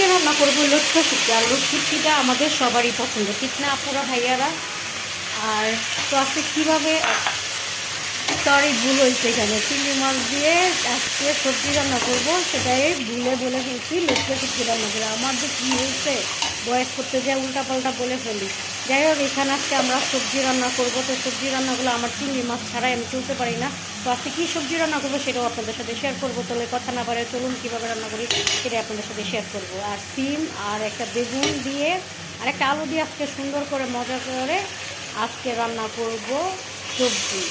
আজকে রান্না করবো লটকা শুটকি। আর লটকিটা আমাদের সবারই পছন্দ, ঠিক না আপুরা ভাইয়ারা? আর তো আজকে কীভাবে, সরি ভুল হয়েছে, এখানে চিংড়ি মাছ দিয়ে আজকে সবজি রান্না করবো, সেটাই ভুলে বলে ফেলছি লটকা শুটকি রান্না করে। আমার যে কী হয়েছে, বয়স করতে যায় উল্টাপাল্টা বলে ফেলি। যাই হোক, এখানে আজকে আমরা সবজি রান্না করবো। তো সবজি রান্নাগুলো আমার চিংড়ি মাছ ছাড়াই আমি চলতে পারি না। তো আজকে কী সবজি রান্না করবো সেটাও আপনাদের সাথে শেয়ার করবো। তাহলে কথা না বাড়ে চলুন কীভাবে রান্না করি সেটাই আপনাদের সাথে শেয়ার করবো। আর সিম আর একটা বেগুন দিয়ে আর একটা আলু দিয়ে আজকে সুন্দর করে মজা করে আজকে রান্না করব সবজি।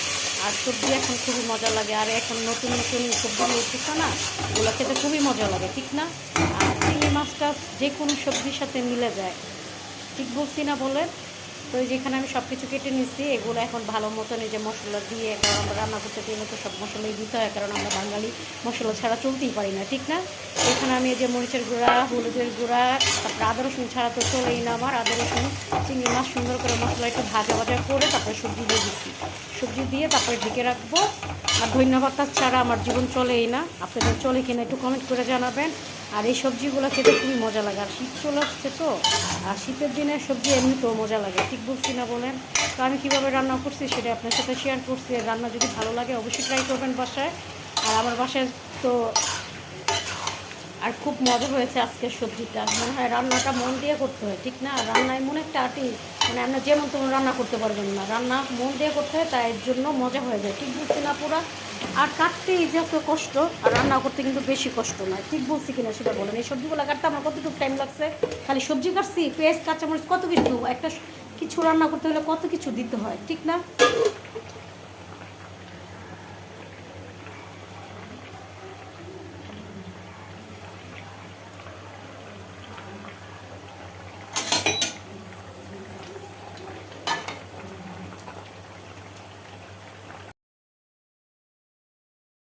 আর সবজি এখন খুবই মজা লাগে। আর এখন নতুন নতুন সবজি উঠতেছে না, এগুলো খেতে খুবই মজা লাগে, ঠিক না? আর চিংড়ি মাছটা যে কোনো সবজির সাথে মিলে যায়, ঠিক বলছি না বলে? তো যেখানে আমি সব কিছু কেটে নিচ্ছি, এগুলো এখন ভালো মতন এই যে মশলা দিয়ে, কারণ আমরা রান্না করতে গেলে তো সব মশলাই দিতে হয়, কারণ আমরা বাঙালি মশলা ছাড়া চলতেই পারি না, ঠিক না? এখানে আমি এই যে মরিচের গুঁড়া, হলুদের গুঁড়া, তারপরে আদা রসুন ছাড়া তো চলেই না আমার। আদা রসুন, চিংড়ি মাছ সুন্দর করে মশলা একটু ভাজা ভাজা করে তারপরে সবজি দিয়ে দিচ্ছি। সবজি দিয়ে তারপরে ঢেকে রাখবো। আর ধনিয়া পাতা ছাড়া আমার জীবন চলেই না। আপনাদের চলে কিনা একটু কমেন্ট করে জানাবেন। আর এই সবজিগুলো খেতে খুবই মজা লাগে। আর শীত চলে আসছে তো, আর শীতের দিনে সবজি এমনিতেও মজা লাগে, ঠিক বলছি না বলেন? তো আমি কীভাবে রান্না করছি সেটা আপনার সাথে শেয়ার করছি। আর রান্না যদি ভালো লাগে অবশ্যই ট্রাই করবেন বাসায়। আর আমার বাসায় তো আর খুব মজা হয়েছে আজকের সবজিটা। মনে হয় রান্নাটা মন দিয়ে করতে হয়, ঠিক না? রান্না এমন একটা আর্টি, মানে আপনার যেমন তেমন রান্না করতে পারবেন না, রান্না মন দিয়ে করতে হয়, তাই এর জন্য মজা হয়ে যায়, ঠিক বলছি না পুরা? আর কাটতে এই যে এত কষ্ট, আর রান্না করতে কিন্তু বেশি কষ্ট নয়, ঠিক বলছি কিনা সেটা বলেন? এই সবজিগুলো কাটতে আমার কতটুকু টাইম লাগছে? খালি সবজি কাটছি, পেঁয়াজ কাঁচামরিচ, কত কিছু, একটা কিছু রান্না করতে হলে কত কিছু দিতে হয়, ঠিক না?